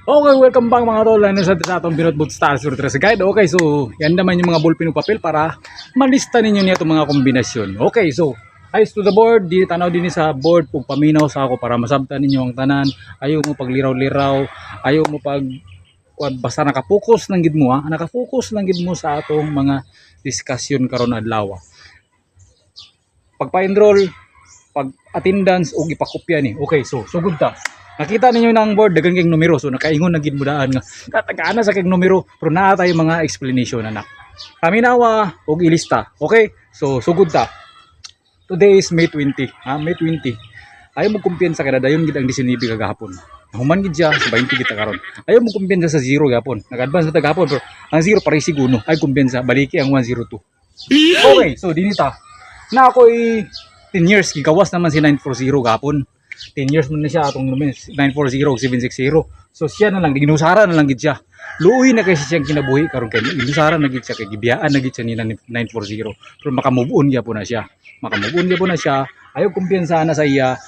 Okay, welcome back mga tol. Ano sa atong binutbut stars for tres guide. Okay, so yan naman yung mga ballpen o papel para malista ninyo niya itong mga kombinasyon. Okay, so eyes to the board. Di tanaw din sa board kung paminaw sa ako para masabtan ninyo ang tanan. Ayaw mo pagliraw-liraw. Ayaw mo pag basta nakapokus lang gid mo ha. Nakapokus lang gid mo sa atong mga discussion karon adlaw. Pag pa-enroll, pag attendance o ipakopya ni. Okay, so sugod ta. Nakita ninyo na ang board daghang kayong numero, so nakaingon na gid mo daan nga tagaan na sa kayong numero pero naa tayo mga explanation anak. Kami nawa og ilista. Okay? So sugod ta. Today is May 20. May 20. Ayaw mo kumpiyansa kada dayon gid ang 19 kagahapon. Human gid siya sa 20 kita karon. Ayaw mo kumpiyansa sa 0 gahapon. Nag-advance na gahapon pero ang 0 pare siguro. Ay kumpiyansa baliki ang 102. Okay, so dinita. Na ako'y 10 years gigawas naman si 940 gahapon. 10 years man na siya atong 940 760. So siya na lang ginusara na lang gid siya. Luoy na kay siyang kinabuhi karon kay ginusara na gid siya kay gibiyaan na gid siya ni 940. Pero maka-move on gyapon na siya. Maka-move on gyapon na siya. Ayaw kumpiyansa na sa iya.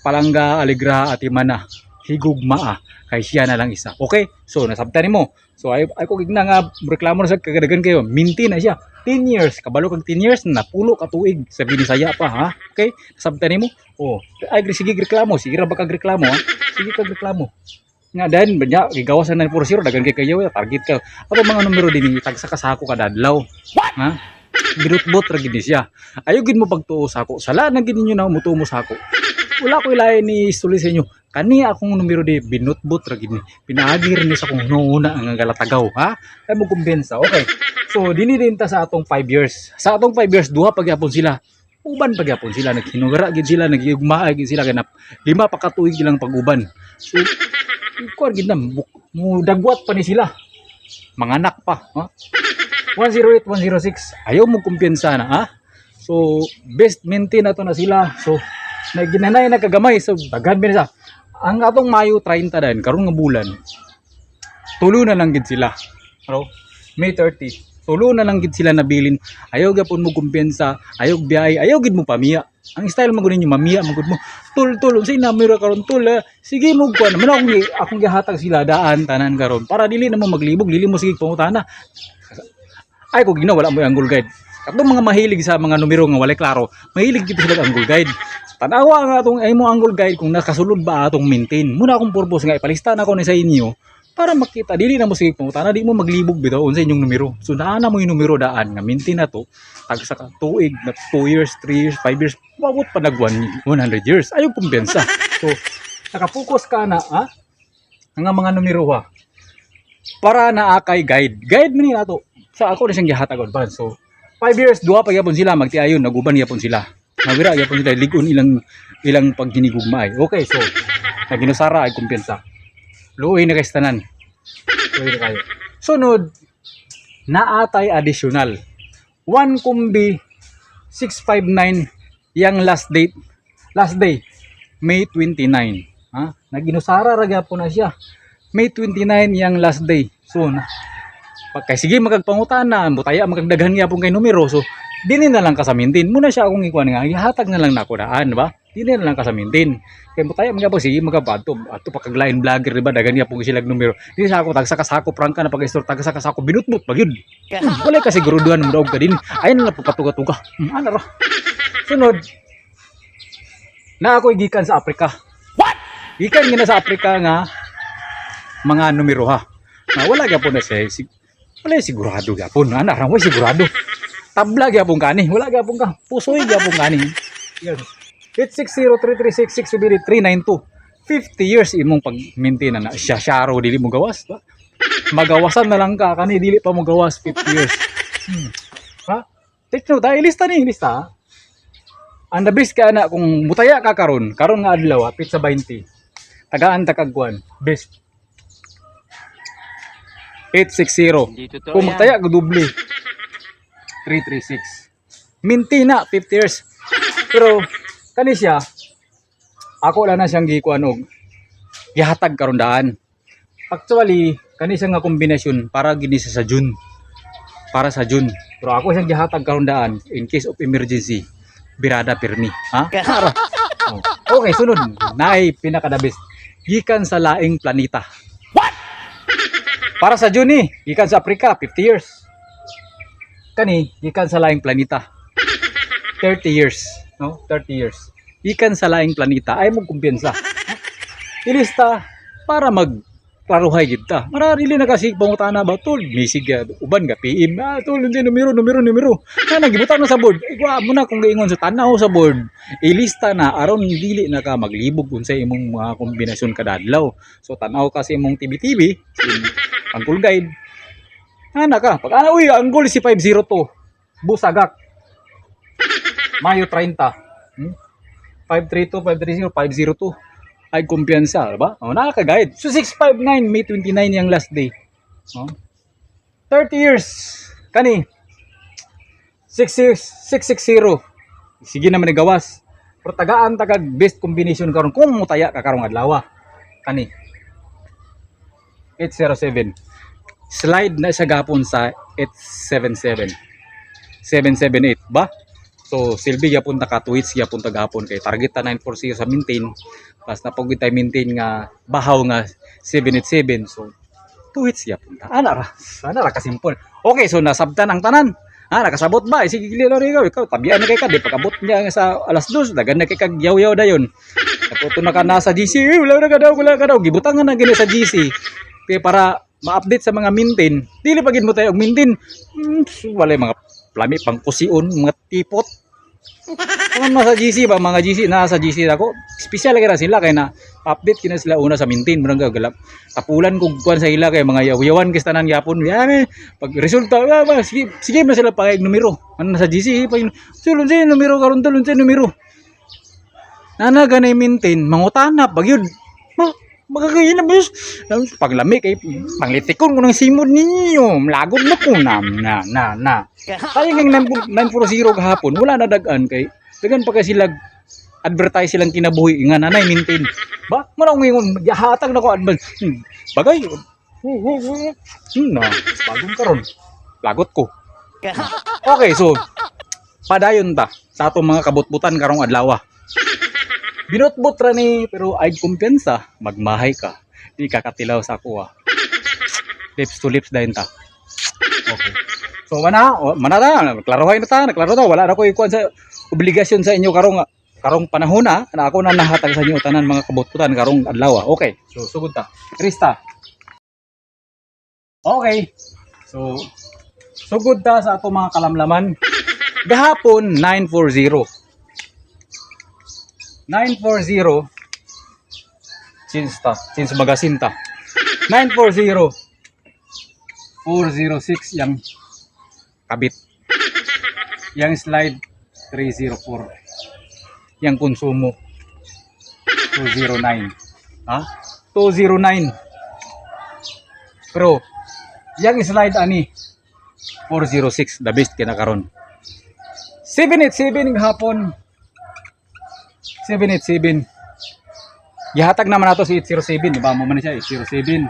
Palangga, Alegra at Imana. Higugmaa kay siya na lang isa. Okay? So nasabtan nimo. So ay ko gigna nga reklamo na sa kagadagan kayo. Minti na siya. 10 years, kabalo kag 10 years na pulo ka tuig sa Binisaya pa ha. Okay? Sabtan nimo. Oh, ay sige reklamo, sige ra ba kag reklamo ha? Sige kag reklamo. Nga dan banya gigawas na 940 dagan kay kayo target ka. Ato mga numero din tagsa ka sa ako kada adlaw. Ha? Binutbot ra gid siya. Ayo gid mo pagtuo sa ako. Sala na gid ninyo na mutuo mo sa ako. Wala ko ilayan ni istorya sa inyo. Kani akong numero di binutbot ra gid ni. Pinaagi rin sa kung una ang galatagaw ha. Ay mo kumbensa. Okay. So dini din ta sa atong 5 years. Sa atong 5 years duha pagyapon sila. Uban pagyapon sila naghinugara gid sila nagigugmaa gid sila kanap. 5 pa ka tuig silang pag-uban. So kuan gid na mo dagwat pa ni sila. Manganak pa, ha? 108 106. Ayaw mo kumpiyansa na, ha? So best maintain na to na sila. So naginanay na kagamay so daghan bin sa ang atong Mayo 30 dan karon nga bulan. Tulo na lang gid sila. Ano? May 30. Tulo na lang gid sila nabilin. Ayaw gyapon mo kumpiyansa, ayaw biyay, ayaw gid mo pamiya. Ang style mo ninyo mamiya mo gud mo. Tul unsay namira karon tul. Sige mo kuan. Man akong gihatag sila daan tanan karon para dili na mo maglibog, dili mo sige pangutana. Ay ko ginaw wala mo yung angle guide. Katong mga mahilig sa mga numero nga walay klaro, mahilig gid sila ang angle guide. Tanawa nga atong ay mo angle guide kung nakasulod ba atong maintain. Muna akong purpose nga ipalista na ko ni sa inyo para makita dili na mo sige pangutana di mo maglibog bitaw unsa inyong numero. So naa na mo yung numero daan nga maintain na to tag sa tuig na 2 years, 3 years, 5 years, mabot pa nag 100 years. Ayaw kumpiyansa. So naka-focus ka na nga mga numero ha. Para naa kay guide. Guide mo ni nato. Sa ako na siyang gihatag advance. So 5 years duha pa gyapon sila magtiayon naguban gyapon sila. Nawira gyapon sila ligon ilang paghinigugma ay. Okay, so naginusara ay kumpiyansa. Luoy na kay tanan. Luoy na kayo. Sunod naatay additional 1 kumbi 659 yang last day May 29. Ha? Naginusara ra gyapon na siya. May 29 yang last day. So kay sige magagpangutana, butaya magagdaghan gyapon kay numero. So dili na lang kasamintin. Muna siya akong ikuan nga ihatag na lang nako daan, ba? Dili na lang kasamintin. Kay butaya mga po sige magabato ato pa kag line vlogger diba dagan gyapon sila numero. Dili sa ako tagsa ka sako prangka na pag-istor tagsa ka sako binutbot pag yun. Wala ka siguruduhan mo daog ka din. Ay na lang pagkatuga-tuga. Ano ra? Sunod. Na ako gikan sa Africa. What? Gikan gina sa Africa nga mga numero ha. Na wala gyapon na siya. Wala sigurado gyapon. Ana ra mo sigurado. Tabla gyapon kani. Wala gyapon ka. Pusoy gyapon kani. Yan. 860-336-673-392. 50 years imong pag-maintain na siya sharo dili mo gawas ba? Magawasan na lang ka kani dili pa mo gawas 50 years. Ha? Take note, ilista ni ilista. Ang the best ka na kung mutaya ka karon nga adlaw pizza 20. Tagaan ta kag kuan. Best 860. Kung mutaya ka doble 336. Minti na 50 years. Pero kani siya ako lang na siyang gikuan og gihatag karon daan. Actually kani siya nga kombinasyon para gini sa June. Para sa June. Pero ako siyang gihatag karon daan in case of emergency. Birada permi, ha? Okay, sunod. Naay pinaka the best. Gikan sa laing planeta. What? Para sa Juni, gikan sa Africa 50 years. Kani gikan sa laing planeta 30 years, no? 30 years. Gikan sa laing planeta ay mo kumpiyansa. Ilista para klaruhay gid ta. Mara dili na kasi pangutana ba tol, misig uban ga PM. Tol unsa numero. Nagibutan na sa board. Igwa mo na kung gaingon sa tanaw sa board. Ilista na aron dili na ka maglibog unsay imong mga kombinasyon kada adlaw. So tanaw kasi imong TV ang cool guide. Ana ka, pag uy, ang goal si 502. Busagak. Mayo 30. 532, 530, 502. Ay kumpiyansa, ba? O, nakaka-guide. So 659, May 29 yung last day. O, 30 years. Kani. 660. Sige naman gawas. Pero tagaan tagag best combination karon kung mutaya ka karong adlaw. Kani. 807. Slide na sa gapon sa 877. 778 ba? So silbi gyapon ta ka tweets gyapon ta gapon kay target ta 940 sa maintain. Pas na pagud tay maintain nga bahaw nga 787. So tweets gyapon ta. Ana ra kasimple. Okay, so nasabtan ang tanan. Nakasabot ba? Sige gililo ikaw tabian na kay ka di pagabot niya sa alas 2 dagan na kay kag yaw-yaw dayon. Naputo na ka na sa GC. Wala ka daw. Gibutangan na gini sa GC. Kaya para ma-update sa mga maintain. Dili pa gid mo tayo og maintain. Walay mga plami pang kusion, mga tipot. Ano na sa GC ba? Mga GC na sa GC ako. Special kaya sila kay na update kina sila una sa maintain murang galap. Tapulan kog kuan sa ila kay mga yaw-yawan kay tanan gyapon. Yan pag resulta sige na sila pag numero. Ano na sa GC pa sulon sa numero karon tulon sa numero. Nana ganay maintain mangutana pag yun. Magkakain na bus. Paglami kay panglitikon ko ng simod ninyo. Malagod na ko na. Kaya ng 940 gahapon, wala na dagan kay dagan pa kasi sila advertise silang kinabuhi nga nanay maintain. Ba? Mara ngon hatag na ko advance. Bagay. Bagong karon. Lagot ko. Okay, so padayon ta sa atong mga kabutbutan karong adlaw. Binutbot ra ni pero ay kumpiyansa magmahay ka di kakatilaw sa ako lips to lips dayon ta. Okay, so mana klarohay na ta wala na ko ikuan sa obligasyon sa inyo karong panahon na ako na nahatag sa inyo tanan mga kabutbutan karong adlaw. Okay, so sugod ta Krista. Okay, so sugod ta sa ato mga kalamlaman gahapon 940 since magasinta 940 406 yang kabit yang slide 304 yang konsumo 209 209 pero yang slide ani 406 the best kinakaron 787 hapon 787. Gihatag naman nato si 807, di ba? Mo man siya 807.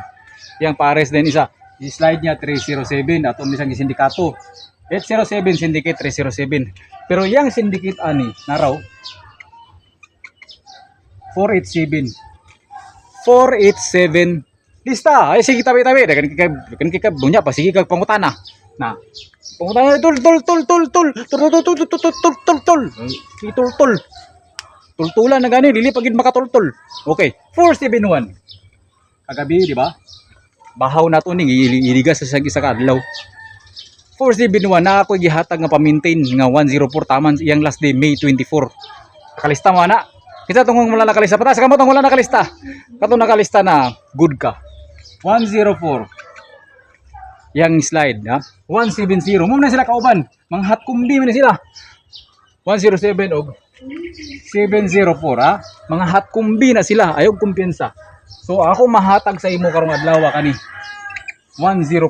Yang pares din isa. I-slide niya 307 ato isang sindikato. 807 syndicate 307. Pero yang syndicate ani naraw 487. 487 lista. Ay sige tabi-tabi dagan kay bunya pa sige kag pangutana. Na. Pangutana tul. Tultulan na gani, dili pagid makatultol. Okay, 471. Kagabi, di ba? Bahaw na to ning iligas sa isa ka adlaw. 471 na ako gihatag nga pa-maintain nga 104 taman iyang last day May 24. Nakalista mo na. Kita tungong wala nakalista. Patas ka mo tong wala nakalista. Kato nakalista na good ka. 104. Yang slide, ha? 170. Mo na sila kauban. Manghat kumbi man sila. 107 og 704 ha. Mga hot kumbi na sila, ayaw kumpiyansa. So ako mahatag sa imo karong adlaw kani 104.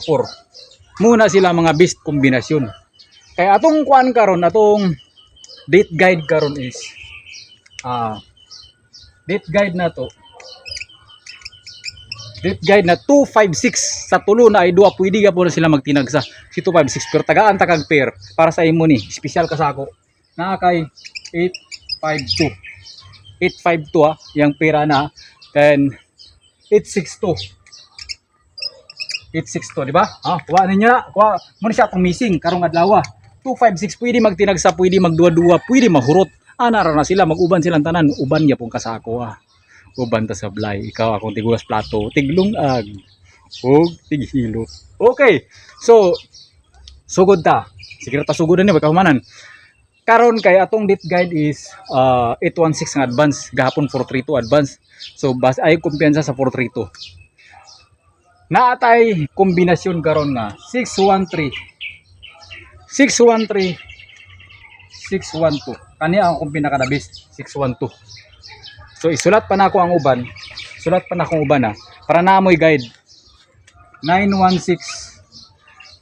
Muna sila mga best kombinasyon. Kaya atong kuan karon, atong date guide karon is date guide na to. Date guide na 256 sa tulo na ay duha pwede ka po na sila magtinag sa si 256 pero tagaan ta kag pair para sa imo ni. Special ka sa ako. Na kay 852 yang pera na then 862 862, di ba? Kuha ninyo na. Kuha mo na siya atong missing karong adlaw. 256 pwede magtinagsa, pwede magduwa-duwa, pwede mahurot. Nara na sila, mag-uban silang tanan. Uban niya pong kasako Uban ta sablay. Ikaw akong tigulas plato, tiglungag. O tighilot. Okay. So, sugod ta. Sige ta sugodan ni kahumanan. Karon kay atong date guide is 816 nga advance, gahapon 432 advance. So bas ay kumpiyansa sa 432. Naatay kombinasyon karon nga 613 613 612. Kani ang akong pinaka the best 612. So isulat pa na ako ang uban. Sulat pa na akong uban para naamoy guide. 916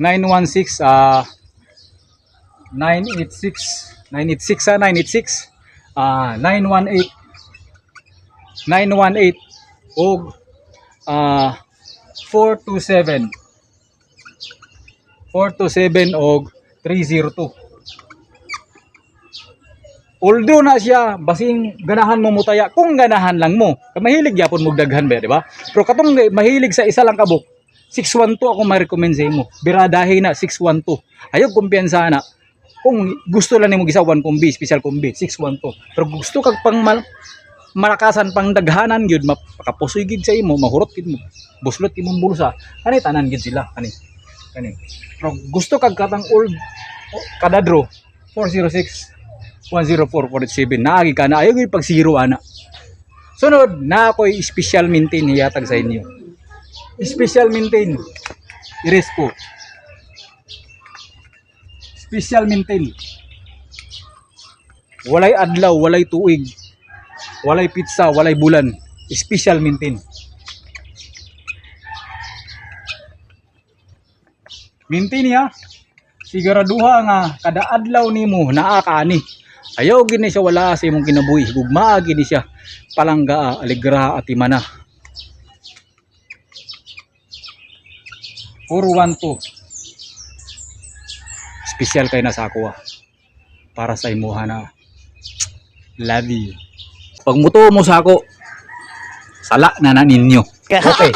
986 986 986 918 918 og 427 427 og 302. Although na siya basing ganahan mo mutaya kung ganahan lang mo. Mahilig gyapon mo daghan ba, di ba? Pero katong mahilig sa isa lang kabuk, 612 ako ma-recommend sa imo. Biradahin na 612. Ayaw kumpiyansa na. Kung gusto lang nimo gisawan kombi, special kombi 612. Pero gusto kag pang malakasan pang daghanan gyud, mapakapusoy gid sa imo, mahurot gid mo. Buslot imong bulsa. Kani tanan gid sila kani. Pero gusto kag katang old kadadro 406 10447 naagi ka na, ayaw gid pag 0 ana. Sunod na ako'y special maintain hiyatag sa inyo. Special maintain iris ko. Special maintain. Walay adlaw, walay tuig, walay pizza, walay bulan. Special maintain. Maintain ya. Siguraduha nga kada adlaw nimo naa ka ani. Ayaw gini siya wala sa imong kinabuhi. Gugmaa gini siya. Palangga, aligra at imana. 412. Special kay na sa ako para sa imuha na. Love you. Pag muto mo sa ako, sala na ninyo. Okay.